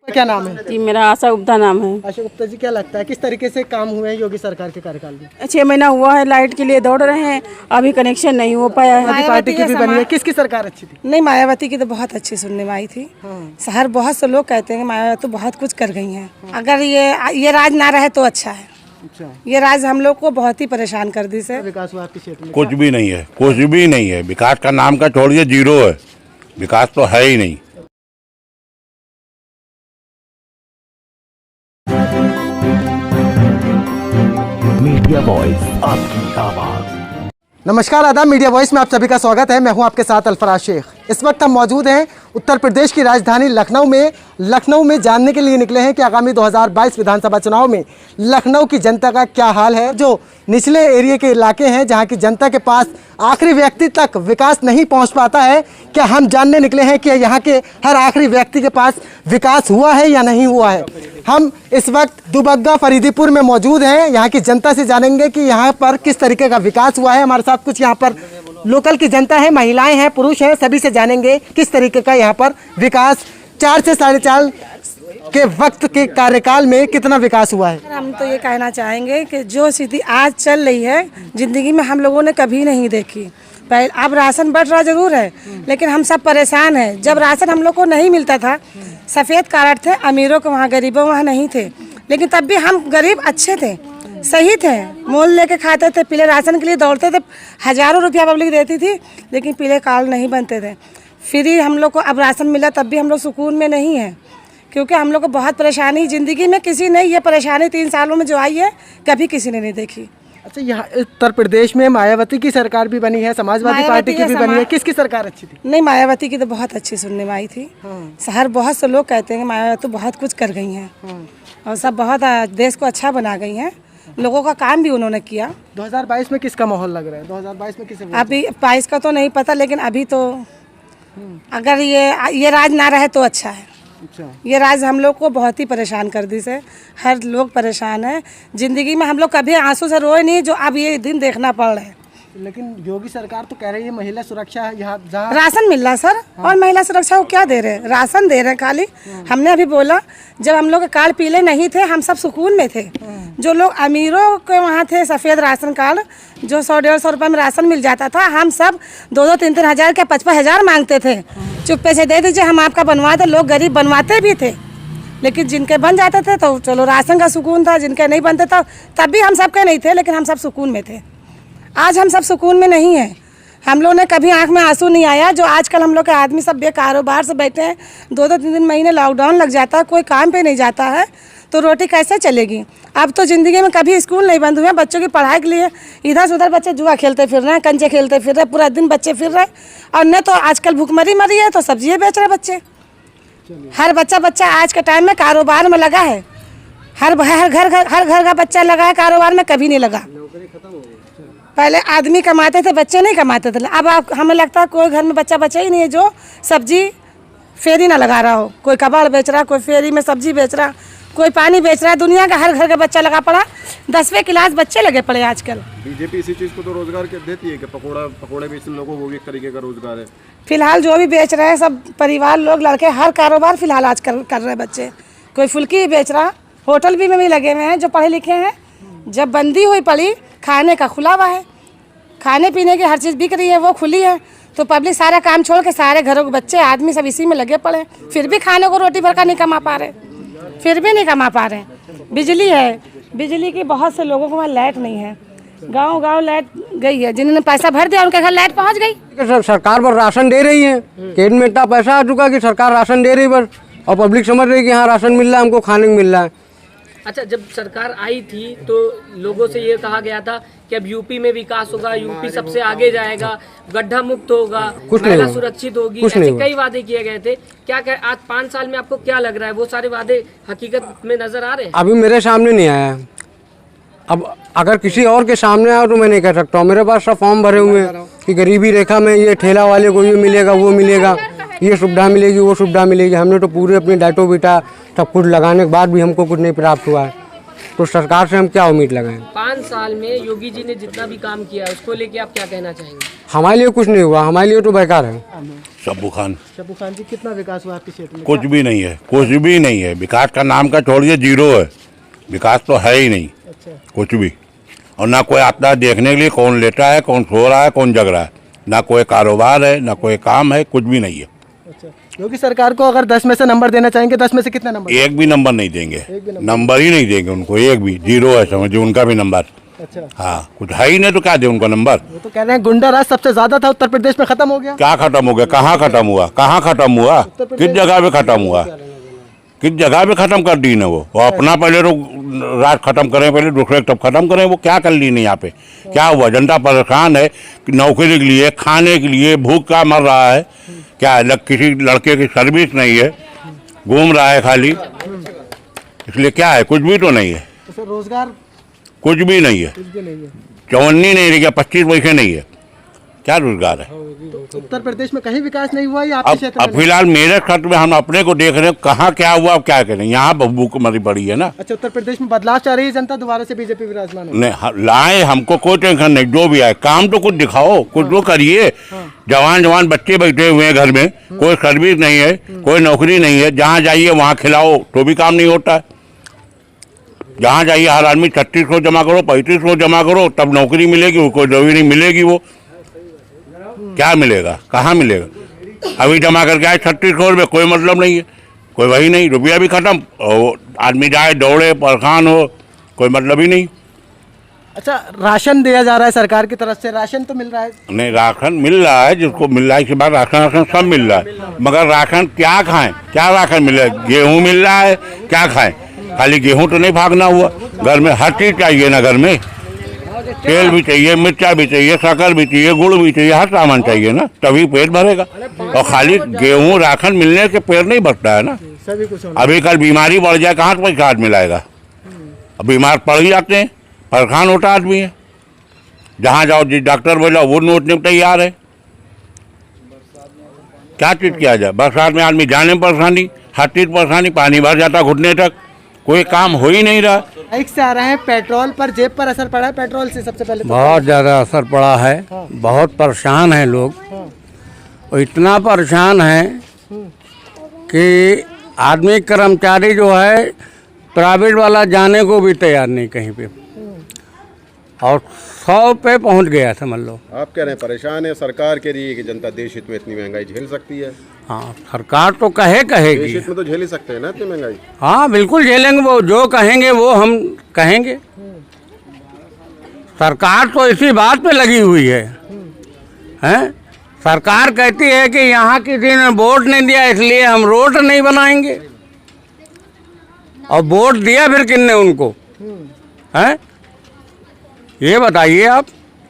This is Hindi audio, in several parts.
क्या नाम है जी? मेरा आशा गुप्ता नाम है। आशा गुप्ता जी, क्या लगता है किस तरीके से काम हुए हैं योगी सरकार के कार्यकाल में? 6 महीना हुआ है, लाइट के लिए दौड़ रहे हैं, अभी कनेक्शन नहीं हो पाया है। अभी पार्टी की भी बनी है, किसकी सरकार अच्छी थी? नहीं, मायावती की तो बहुत अच्छी सुनने में आई थी। शहर बहुत से लोग कहते हैं कि मायावती तो बहुत कुछ कर गई हैं। अगर ये राज ना रहे तो अच्छा है। अच्छा, ये राज हम लोग को बहुत ही परेशान कर दी से। विकास हुआ आपके क्षेत्र में? कुछ भी नहीं है, कुछ भी नहीं है। विकास का नाम का छोड़िए, जीरो है। विकास तो है ही नहीं। मीडिया वॉइस, आपकी आवाज। नमस्कार, आदाब। मीडिया वॉइस में आप सभी का स्वागत है। मैं हूं आपके साथ अल्फराज शेख। इस वक्त हम मौजूद हैं उत्तर प्रदेश की राजधानी लखनऊ में जानने के लिए निकले हैं कि आगामी 2022 विधानसभा चुनाव में लखनऊ की जनता का क्या हाल है। जो निचले एरिया के इलाके हैं, जहां की जनता के पास आखिरी व्यक्ति तक विकास नहीं पहुंच पाता है, क्या हम जानने निकले हैं कि यहाँ के हर आखिरी व्यक्ति के पास विकास हुआ है या नहीं हुआ है। हम इस वक्त दुबग्गा फरीदीपुर में मौजूद हैं। यहाँ की जनता से जानेंगे कि यहाँ पर किस तरीके का विकास हुआ है। हमारे साथ कुछ यहाँ पर लोकल की जनता है, महिलाएं हैं, पुरुष हैं, सभी से जानेंगे किस तरीके का यहाँ पर विकास 4 से 4.5 के वक्त के कार्यकाल में कितना विकास हुआ है। हम तो ये कहना चाहेंगे कि जो स्थिति आज चल रही है, जिंदगी में हम लोगों ने कभी नहीं देखी। पहले अब राशन बढ़ रहा जरूर है, लेकिन हम सब परेशान हैं। जब राशन हम लोग को नहीं मिलता था, सफ़ेद कार्ड थे, अमीरों को वहाँ, गरीबों वहाँ नहीं थे, लेकिन तब भी हम गरीब अच्छे थे, सही थे। मोल लेके खाते थे, पीले राशन के लिए दौड़ते थे। हज़ारों रुपया पब्लिक देती थी, लेकिन पीले कार्ड नहीं बनते थे। फ्री हम लोग को अब राशन मिला, तब भी हम लोग सुकून में नहीं हैं, क्योंकि हम लोग को बहुत परेशानी ज़िंदगी में किसी ने ये परेशानी 3 सालों में जो आई है, कभी किसी ने नहीं देखी। अच्छा, यहाँ उत्तर प्रदेश में मायावती की सरकार भी बनी है, समाजवादी पार्टी की भी बनी है, किसकी सरकार अच्छी थी? नहीं, मायावती की तो बहुत अच्छी सुनने में आई थी। शहर बहुत से लोग कहते हैं कि मायावती तो बहुत कुछ कर गई हैं और सब बहुत देश को अच्छा बना गई हैं। लोगों का काम भी उन्होंने किया। 2022 में किसका माहौल लग रहा है? 2022 में किसे? अभी 22 का तो नहीं पता, लेकिन अभी तो अगर ये राज ना रहे तो अच्छा है। अच्छा, ये राज हम लोग को बहुत ही परेशान कर दी से। हर लोग परेशान है। ज़िंदगी में हम लोग कभी आंसू से रोए नहीं, जो अब ये दिन देखना पड़ रहा है। लेकिन योगी सरकार तो कह रही है महिला सुरक्षा है, यहाँ जहाँ राशन मिल रहा है सर। और महिला सुरक्षा को क्या दे रहे हैं? राशन दे रहे हैं खाली। हमने अभी बोला, जब हम लोग के कार्ड पीले नहीं थे, हम सब सुकून में थे। जो लोग अमीरों के वहाँ थे, सफ़ेद राशन कार्ड, जो 100-150 रुपये में राशन मिल जाता था, हम सब 2-2, 3-3 हज़ार क्या 55 हज़ार मांगते थे। चुप्पे से दे दीजिए, हम आपका बनवाते। लोग गरीब बनवाते भी थे, लेकिन जिनके बन जाते थे तो चलो राशन का सुकून था, जिनके नहीं बनते था तब भी हम सबके नहीं थे, लेकिन हम सब सुकून में थे। आज हम सब सुकून में नहीं हैं। हम लोग ने कभी आंख में आंसू नहीं आया। जो आजकल हम लोग के आदमी सब बेकारोबार से बैठे हैं, 2-2, 3-3 महीने लॉकडाउन लग जाता है, कोई काम पे नहीं जाता है, तो रोटी कैसे चलेगी? अब तो ज़िंदगी में कभी स्कूल नहीं बंद हुए। बच्चों की पढ़ाई के लिए इधर से उधर बच्चे जुआ खेलते फिर रहे हैं, कंचे खेलते फिर रहे, पूरा दिन बच्चे फिर रहे। और न तो आजकल भूखमरी मरी है तो सब्जियाँ बेच रहे बच्चे। हर बच्चा आज के टाइम में कारोबार में लगा है। हर घर का बच्चा लगा है कारोबार में, कभी नहीं लगा। पहले आदमी कमाते थे, बच्चे नहीं कमाते थे। अब हमें लगता है कोई घर में बच्चा ही नहीं है जो सब्जी फेरी ना लगा रहा हो। कोई कबाड़ बेच रहा, कोई फेरी में सब्जी बेच रहा, कोई पानी बेच रहा है। दुनिया का हर घर का बच्चा लगा पड़ा। 10वीं क्लास बच्चे लगे पड़े आजकल। बीजेपी इसी चीज़ को तो रोजगार देती है कि पकोड़े बेचने लोगों को भी एक तरीके का रोजगार है। फिलहाल जो भी बेच रहे हैं सब परिवार लोग, लड़के, हर कारोबार फिलहाल आज कर रहे हैं बच्चे। कोई फुल्की बेच रहा, होटल भी में भी लगे हुए हैं जो पढ़े लिखे हैं। जब बंदी हुई पड़ी, खाने का खुला हुआ है, खाने पीने की हर चीज़ बिक रही है, वो खुली है, तो पब्लिक सारा काम छोड़ के सारे घरों के बच्चे आदमी सब इसी में लगे पड़े। फिर भी खाने को रोटी भर का नहीं कमा पा रहे, फिर भी नहीं कमा पा रहे। बिजली है, बिजली की बहुत से लोगों को वहाँ लाइट नहीं है। गांव लाइट गई है, जिन्होंने पैसा भर दिया उनके घर लाइट पहुँच गई। सरकार बस राशन दे रही है, केन में इतना पैसा आ चुका कि सरकार राशन दे रही बस, और पब्लिक समझ रही है कि हाँ राशन मिल रहा है, हमको खाने को मिल रहा है। अच्छा, जब सरकार आई थी तो लोगों से ये कहा गया था कि अब यूपी में विकास होगा, यूपी सबसे आगे जाएगा, गड्ढा मुक्त होगा, महिला सुरक्षित होगी, ऐसे कई वादे किए गए थे। क्या आज 5 साल में आपको क्या लग रहा है, वो सारे वादे हकीकत में नजर आ रहे हैं? अभी मेरे सामने नहीं आया। अब अगर किसी और के सामने आया तो मैं नहीं कह सकता हूँ। मेरे पास सब फॉर्म भरे हुए हैं कि गरीबी रेखा में ये ठेला वाले को ये मिलेगा, वो मिलेगा, ये सुविधा मिलेगी, वो सुविधा मिलेगी। हमने तो पूरे अपनी डाटो बेटा सब कुछ लगाने के बाद भी हमको कुछ नहीं प्राप्त हुआ है, तो सरकार से हम क्या उम्मीद लगाएं? 5 साल में योगी जी ने जितना भी काम किया है उसको लेके आप क्या कहना चाहेंगे? हमारे लिए कुछ नहीं हुआ, हमारे लिए तो बेकार है। शब्बू खान। शब्बू खान जी, कितना विकास हुआ आपके क्षेत्र में? कुछ भी नहीं है, कुछ भी नहीं है। विकास का नाम का छोड़िए, जीरो है। विकास तो है ही नहीं कुछ भी। और ना कोई आता है देखने के लिए, कौन लेटा है, कौन सो रहा है, कौन जग रहा है। ना कोई कारोबार है, ना कोई काम है, कुछ भी नहीं है। योगी सरकार को अगर 10 में से नंबर देना चाहेंगे, 10 में से कितना नंबर? एक भी नंबर नहीं देंगे, नंबर ही नहीं देंगे उनको, एक भी। जीरो है, समझिए उनका भी नंबर। अच्छा, हाँ, कुछ है ही नहीं तो क्या दे उनको नंबर। वो तो कह रहे हैं गुंडा राज सबसे ज्यादा था उत्तर प्रदेश में, खत्म हो गया। क्या खत्म हो गया? कहाँ खत्म हुआ? कहाँ खत्म हुआ? किस जगह पे खत्म हुआ? किस जगह पे खत्म कर दी ने वो अपना पहले तो राज खत्म करें, पहले दूसरे तब खत्म करें। वो क्या कर ली नहीं यहाँ पे? क्या हुआ? जनता परेशान है, नौकरी के लिए, खाने के लिए, भूख का मर रहा है। क्या है? किसी लड़के की सर्विस नहीं है, घूम रहा है खाली। इसलिए क्या है? कुछ भी तो नहीं है, रोजगार कुछ भी नहीं है। चवन्नी नहीं रही, 25 पैसे नहीं है, क्या रोजगार है? उत्तर प्रदेश में कहीं विकास नहीं हुआ, ये आपके क्षेत्र अब में? फिलहाल मेरे क्षेत्र में हम अपने को देख रहे हैं, कहाँ क्या हुआ, अब क्या करें। यहाँ भूख मरी पड़ी है ना। अच्छा, उत्तर प्रदेश में बदलाव चाह रही है जनता, दोबारा से बीजेपी विराजमान है। नहीं लाए, हमको कोई टेंशन नहीं, जो भी आए। काम तो कुछ दिखाओ, कुछ तो करिए। जवान बच्चे बैठे हुए हैं घर में, कोई सर्विस नहीं है, कोई नौकरी नहीं है। जहाँ जाइए वहाँ खिलाओ तो भी काम नहीं होता है। जहाँ जाइए हर आदमी 3600 जमा करो, 3500 जमा करो, तब नौकरी मिलेगी। कोई नौकरी नहीं मिलेगी, वो क्या मिलेगा? कहाँ मिलेगा? अभी जमा करके आए 3600 रुपये, कोई मतलब नहीं है, कोई वही नहीं। रुपया भी खत्म, और आदमी जाए दौड़े परेशान हो, कोई मतलब ही नहीं। अच्छा, राशन दिया जा रहा है सरकार की तरफ से, राशन तो मिल रहा है? नहीं, राशन मिल रहा है, जिसको मिल रहा है इसके बाद राशन सब मिल रहा है। मगर राशन क्या खाएं? क्या राशन मिल रहा है? गेहूँ मिल रहा है, क्या खाएं? खाली गेहूँ तो नहीं भागना हुआ, घर में हर चीज चाहिए ना। घर में तेल भी चाहिए, मिर्चा भी चाहिए, शक्कर भी चाहिए, गुड़ भी चाहिए, हर सामान चाहिए ना, तभी पेट भरेगा। और खाली गेहूँ राशन मिलने से पेट नहीं भरता है ना। सभी कुछ अभी कल बीमारी बढ़ जाए, कहाँ से पैसा आदमी लाएगा? अब बीमार पड़ ही जाते हैं, परेशान होता आदमी है। जहाँ जाओ जिस डॉक्टर बोला वो नोटने को तैयार है। क्या चीज़ किया जाए? बरसात में आदमी जाने में परेशानी, हर चीज परेशानी, पानी भर जाता घुटने तक, कोई काम हो ही नहीं रहा। बाइक से आ रहे हैं, पेट्रोल पर जेब पर असर पड़ा है पेट्रोल से? सबसे पहले तो बहुत ज़्यादा असर पड़ा है, बहुत परेशान हैं लोग। और इतना परेशान है कि आदमी कर्मचारी जो है प्राइवेट वाला जाने को भी तैयार नहीं कहीं पे, और 100 पे पहुंच गया समझ लो। आप कह रहे हैं परेशान है, सरकार कह रही है कि जनता देश हित में इतनी महंगाई झेल सकती है। हाँ, सरकार तो देश कहेगी। हित में तो झेल ही सकते हैं ना इतनी महंगाई। हाँ बिल्कुल झेलेंगे, वो जो कहेंगे वो हम कहेंगे। सरकार तो इसी बात पे लगी हुई है, हैं? सरकार कहती है कि यहाँ किसी ने वोट नहीं दिया इसलिए हम रोड नहीं बनाएंगे, और वोट दिया फिर किसने उनको, हैं? ये बताइए आप।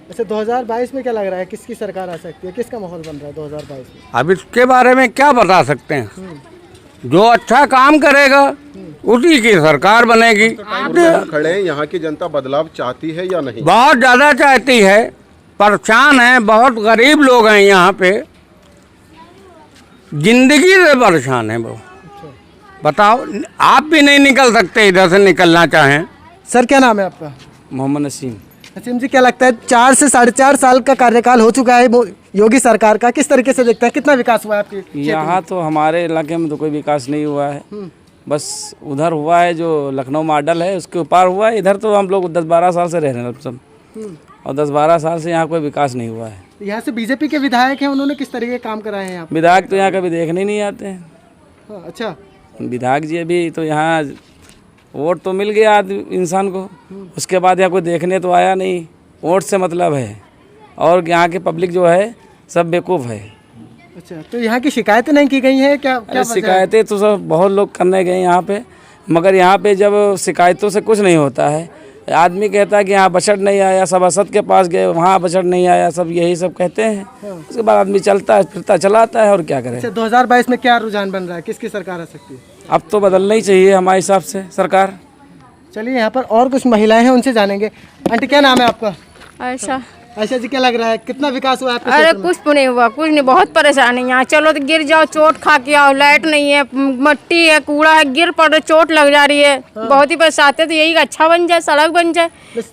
अच्छा, 2022 में क्या लग रहा है, किसकी सरकार आ सकती है, किसका माहौल बन रहा है 2022 में? अब इसके बारे में क्या बता सकते हैं? जो अच्छा काम करेगा उसी की सरकार बनेगी। खड़े हैं, यहाँ की जनता बदलाव चाहती है या नहीं? बहुत ज़्यादा चाहती है, परेशान है, बहुत गरीब लोग हैं यहाँ पे, जिंदगी से परेशान है वो। बताओ, आप भी नहीं निकल सकते इधर से, निकलना चाहें। सर, क्या नाम है आपका? मोहम्मद नसीम। नसीम जी, क्या लगता है 4 से 4.5 साल का कार्यकाल हो चुका है योगी सरकार का, किस तरीके से देखते हैं, कितना विकास हुआ है आपके क्षेत्र में? यहाँ तो हमारे इलाके में तो कोई विकास नहीं हुआ है, बस उधर हुआ है जो लखनऊ मॉडल है उसके ऊपर हुआ है। इधर तो हम लोग 10-12 साल से रह रहे हैं सब, और 10-12 साल से यहाँ कोई विकास नहीं हुआ है। यहाँ से बीजेपी के विधायक हैं, उन्होंने किस तरीके के काम कराए हैं यहाँ पे? विधायक तो यहाँ कभी देखने ही नहीं आते हैं। हाँ, अच्छा, विधायक जी अभी तो यहाँ वोट तो मिल गया इंसान को, उसके बाद यहाँ कोई देखने तो आया नहीं। वोट से मतलब है, और यहाँ की पब्लिक जो है सब बेवकूफ़ है। अच्छा, तो यहाँ की शिकायतें नहीं की गई हैं क्या? क्या शिकायतें तो सब बहुत लोग करने गए यहाँ पे, मगर यहाँ पे जब शिकायतों से कुछ नहीं होता है, आदमी कहता है कि यहाँ बजट नहीं आया, सब असद के पास गए, वहाँ बजट नहीं आया, सब यही सब कहते हैं। उसके बाद आदमी चलता है फिरता चलाता है, और क्या करे। अच्छा, 2022 में क्या रुझान बन रहा है, किसकी सरकार आ सकती है? अब तो बदलना ही चाहिए हमारे हिसाब से सरकार। चलिए, यहाँ पर और कुछ महिलाएं हैं, उनसे जानेंगे। आंटी, क्या नाम है आपका? आयशा। आयशा जी क्या लग रहा है, कितना विकास हुआ है आपके अरे क्षेत्र में? कुछ तो नहीं हुआ, कुछ नहीं, बहुत परेशानी यहाँ। चलो तो गिर जाओ, चोट खा के आओ, लाइट नहीं है, मट्टी है, कूड़ा है, गिर पड़ रहे, चोट लग जा रही है। बहुत ही परेशान है। तो यही अच्छा बन जाए, सड़क बन जाए,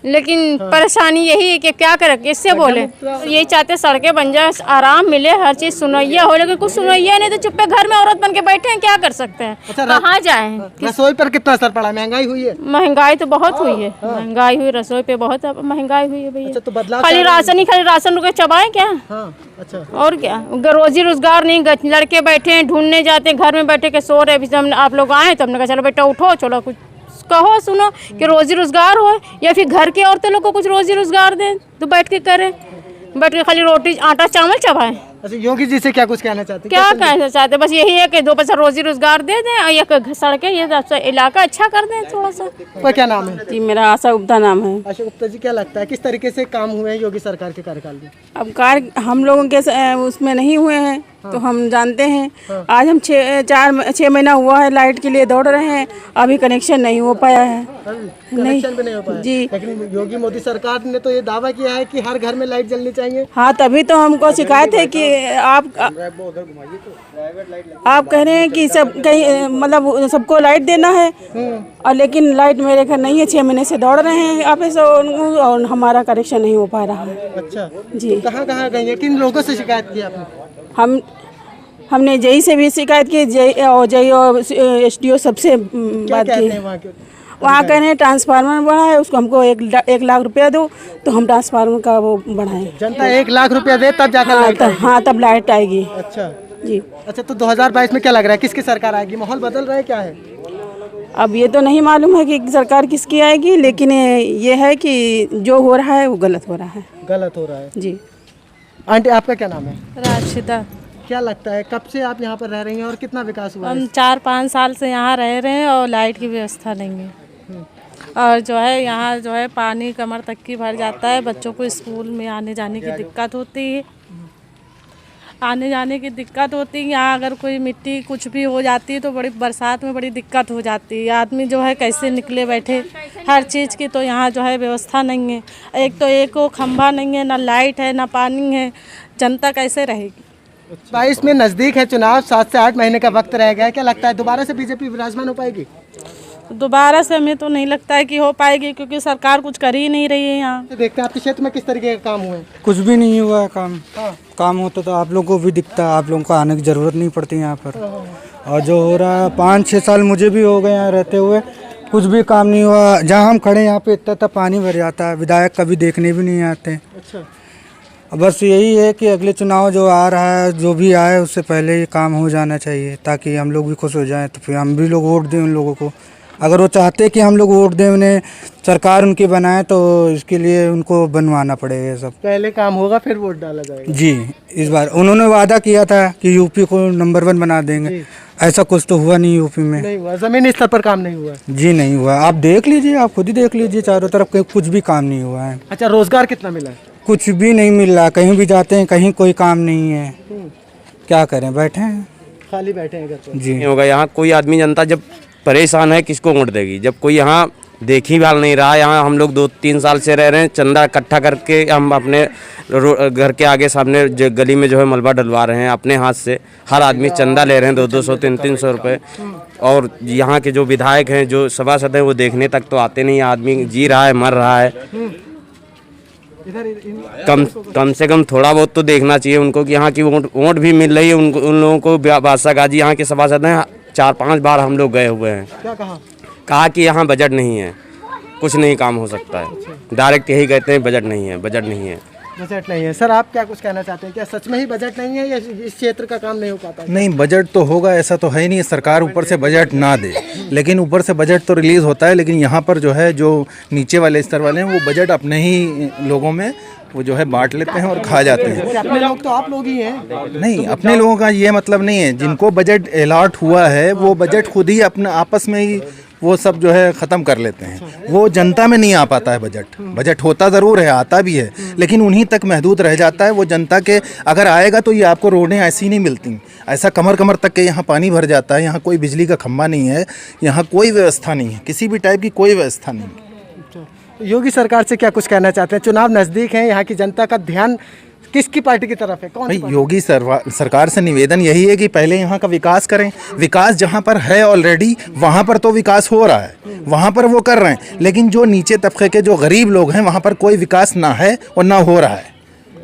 लेकिन परेशानी यही है कि क्या करें, किससे बोले। यही चाहते सड़कें बन जाए, आराम मिले, हर चीज सुनैया हो, लेकिन कुछ सुनैया नहीं। तो चुप्पे घर में औरत बन के बैठे हैं, क्या कर सकते हैं, कहाँ जाए। रसोई पर कितना असर पड़ा, महंगाई हुई है? महंगाई तो बहुत हुई है, महंगाई हुई, रसोई पे बहुत महंगाई हुई है भैया। अच्छा, तो बदलाव खाली राशन रुके चबाए क्या? हाँ, अच्छा। और क्या, रोजी रोजगार नहीं, लड़के बैठे हैं, ढूंढने जाते हैं, घर में बैठे के सो रहे। अभी आप लोग आए तो हमने कहा चलो बेटा उठो, चलो कुछ कहो सुनो कि रोजी रोजगार हो, या फिर घर के औरतें लोग को कुछ रोजी रोजगार दें तो बैठ के करें, बैठ के खाली रोटी आटा चावल चबाएं। अच्छा, योगी जी से क्या कुछ कहना चाहते हैं? क्या कहना चाहते, बस यही है कि 2 पैसा रोजी रोजगार दे दें और एक सड़कें, ये इलाका अच्छा कर दें थोड़ा सा। आपका क्या नाम है? जी मेरा आशा गुप्ता नाम है। आशा गुप्ता जी, क्या लगता है किस तरीके से काम हुए हैं योगी सरकार के कार्यकाल में? अब कार्य हम लोगों के उसमें नहीं हुए हैं तो हम जानते हैं। आज हम 6 महीना हुआ है लाइट के लिए दौड़ रहे हैं, अभी कनेक्शन नहीं हो पाया है। कनेक्शन भी नहीं हो पाया जी। लेकिन योगी मोदी सरकार ने तो ये दावा किया है कि हर घर में लाइट जलनी चाहिए। हाँ, तभी तो हमको शिकायत है कि आप कह रहे हैं कि सब कहीं मतलब सबको लाइट देना है, और लेकिन लाइट मेरे घर नहीं है। 6 महीने से दौड़ रहे हैं ऑफिस और हमारा कनेक्शन नहीं हो पा रहा है। अच्छा जी। कहाँ गई है, किन लोगों से शिकायत की आपने? हमने जेई से भी शिकायत की, जेई और SDO सबसे बात की। वहाँ कह रहे हैं ट्रांसफार्मर बढ़ा है, उसको हमको 1 लाख रुपया दो तो हम ट्रांसफार्मर का वो बढ़ाएं। जनता 1 लाख रुपया दे तब जाकर लाइट आएगी। हाँ, तब लाइट आएगी। अच्छा जी। अच्छा, तो 2022 में क्या लग रहा है, किसकी सरकार आएगी? माहौल बदल रहा है, क्या है? अब ये तो नहीं मालूम है कि सरकार किसकी आएगी, लेकिन ये है कि जो हो रहा है वो गलत हो रहा है। गलत हो रहा है जी। आंटी, आपका क्या नाम है? राशिदा। क्या लगता है कब से आप यहाँ पर रह रही हैं और कितना विकास हुआ है? हम 4-5 साल से यहाँ रह रहे हैं और लाइट की व्यवस्था नहीं है। और जो है यहाँ जो है पानी कमर तक की भर जाता है, बच्चों को स्कूल में आने जाने की दिक्कत होती है। यहाँ अगर कोई मिट्टी कुछ भी हो जाती है तो बड़ी बरसात में बड़ी दिक्कत हो जाती है। आदमी जो है कैसे निकले बैठे, हर चीज़ की तो यहाँ जो है व्यवस्था नहीं है। एक तो एक खंभा नहीं है, ना लाइट है, ना पानी है, जनता कैसे रहेगी। 22 में नज़दीक है चुनाव, 7 से 8 महीने का वक्त रह गया है। क्या लगता है दोबारा से बीजेपी विराजमान हो पाएगी? दोबारा से हमें तो नहीं लगता है कि हो पाएगी, क्योंकि सरकार कुछ कर ही नहीं रही है यहाँ। देखते हैं आपके क्षेत्र में किस तरीके का काम हुए? कुछ भी नहीं हुआ है काम। काम होता तो आप लोगों को भी दिखता, आप लोगों को आने की ज़रूरत नहीं पड़ती यहाँ पर। और जो हो रहा है 5-6 साल मुझे भी हो गए यहाँ रहते हुए, कुछ भी काम नहीं हुआ। जहाँ हम खड़े यहाँ पे इतना पानी भर जाता है, विधायक कभी देखने भी नहीं आते। अच्छा। बस यही है कि अगले चुनाव जो आ रहा है, जो भी आए उससे पहले ये काम हो जाना चाहिए, ताकि हम लोग भी खुश हो जाएं, तो फिर हम भी लोग वोट दें उन लोगों को। अगर वो चाहते कि हम लोग वोट दें उन्हें, सरकार उनकी बनाए, तो इसके लिए उनको बनवाना पड़ेगा ये सब। पहले काम होगा फिर वोट डाला जाएगा। जी, इस बार उन्होंने वादा किया था कि यूपी को नंबर 1 बना देंगे, ऐसा कुछ तो हुआ नहीं यूपी में। नहीं हुआ, जमीनी स्तर पर काम नहीं हुआ। जी नहीं हुआ, आप देख लीजिए, आप खुद ही देख लीजिए, चारों तरफ कुछ भी काम नहीं हुआ है। अच्छा, रोजगार कितना मिला है? कुछ भी नहीं मिल रहा, कहीं भी जाते हैं कहीं कोई काम नहीं है, क्या करें, बैठे हैं, खाली बैठे हैं घर पे। जी। होगा यहाँ कोई आदमी, जनता जब परेशान है किसको वोट देगी, जब कोई यहाँ देख ही भाल नहीं रहा। यहाँ हम लोग 2-3 साल से रह रहे हैं, चंदा इकट्ठा करके हम अपने घर के आगे सामने गली में जो है मलबा डलवा रहे हैं अपने हाथ से। हर आदमी चंदा ले रहे हैं 200, 300 रुपये। और यहाँ के जो विधायक हैं, जो सभासद हैं, वो देखने तक तो आते नहीं। आदमी जी रहा है, मर रहा है। कम से कम थोड़ा बहुत तो देखना चाहिए उनको कि यहाँ की वोट भी मिल रही है उन लोगों को। बादशाह गाजी यहाँ के सभासद हैं, 4-5 बार हम लोग गए हुए हैं। क्या कहा कि यहाँ बजट नहीं है, कुछ नहीं काम हो सकता है। डायरेक्ट यही कहते हैं बजट नहीं है, बजट नहीं है। बजट नहीं है। सर, आप क्या कुछ कहना चाहते हैं, क्या सच में ही बजट नहीं है या इस क्षेत्र का काम नहीं हो पाता? नहीं, बजट तो होगा, ऐसा तो है ही नहीं सरकार ऊपर से बजट ना दे, लेकिन ऊपर से बजट तो रिलीज़ होता है। लेकिन यहाँ पर जो है, जो नीचे वाले स्तर वाले हैं, वो बजट अपने ही लोगों में वो जो है बांट लेते हैं और खा जाते हैं। अपने लोग तो आप लोग ही हैं। नहीं, अपने लोगों का ये मतलब नहीं है। जिनको बजट अलॉट हुआ है वो बजट खुद ही अपने आपस में ही वो सब जो है ख़त्म कर लेते हैं। वो जनता में नहीं आ पाता है बजट। बजट होता ज़रूर है, आता भी है, लेकिन उन्हीं तक महदूद रह जाता है। वो जनता के अगर आएगा तो ये आपको रोडें ऐसी नहीं मिलती, ऐसा कमर कमर तक के यहाँ पानी भर जाता है। यहाँ कोई बिजली का खंभा नहीं है, यहाँ कोई व्यवस्था नहीं है, किसी भी टाइप की कोई व्यवस्था नहीं है। योगी सरकार से क्या कुछ कहना चाहते हैं? चुनाव नज़दीक हैं, यहाँ की जनता का ध्यान किसकी पार्टी की तरफ है? कौन सी भाई योगी सरकार से निवेदन यही है कि पहले यहाँ का विकास करें। विकास जहाँ पर है ऑलरेडी वहाँ पर तो विकास हो रहा है, वहाँ पर वो कर रहे हैं, लेकिन जो नीचे तबके के जो गरीब लोग हैं वहाँ पर कोई विकास ना है और ना हो रहा है।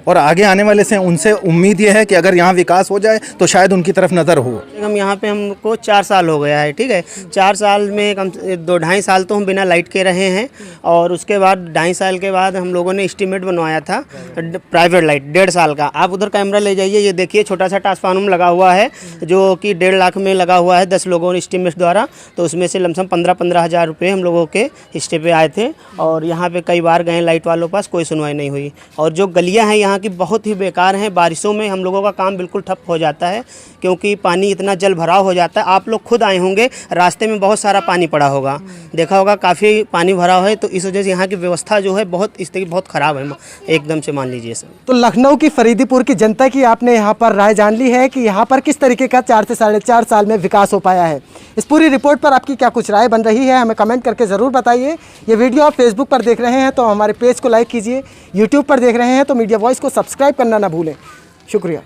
और आगे आने वाले से उनसे उम्मीद ये है कि अगर यहाँ विकास हो जाए तो शायद उनकी तरफ नज़र हो। हम यहाँ पे हमको 4 साल हो गया है, ठीक है। 4 साल में कम 2-2.5 साल तो हम बिना लाइट के रहे हैं, और उसके बाद 2.5 साल के बाद हम लोगों ने एस्टीमेट बनवाया था प्राइवेट लाइट 1.5 साल का। आप उधर कैमरा ले जाइए, ये देखिए छोटा सा ट्रांसफार्मर लगा हुआ है जो कि 1.5 लाख में लगा हुआ है 10 लोगों ने एस्टीमेट द्वारा। तो उसमें से लमसम 15-15 हज़ार रुपये हम लोगों के हिस्से पे आए थे, और यहाँ पे कई बार गए लाइट वालों पास, कोई सुनवाई नहीं हुई। और जो गलियाँ हैं यहाँ की बहुत ही बेकार हैं। बारिशों में हम लोगों का काम बिल्कुल ठप हो जाता है, क्योंकि पानी इतना जल भराव हो जाता है। आप लोग खुद आए होंगे, रास्ते में बहुत सारा पानी पड़ा होगा, देखा होगा, काफ़ी पानी भरा है। तो इस वजह से यहाँ की व्यवस्था जो है बहुत स्थिति बहुत ख़राब है एकदम से, मान लीजिए सर। तो लखनऊ की फरीदीपुर की जनता की आपने यहाँ पर राय जान ली है कि यहाँ पर किस तरीके का 4 से 4.5 साल में विकास हो पाया है। इस पूरी रिपोर्ट पर आपकी क्या कुछ राय बन रही है, हमें कमेंट करके ज़रूर बताइए। ये वीडियो आप फेसबुक पर देख रहे हैं तो हमारे पेज को लाइक कीजिए, यूट्यूब पर देख रहे हैं तो मीडिया वॉइस को सब्सक्राइब करना ना भूलें। शुक्रिया।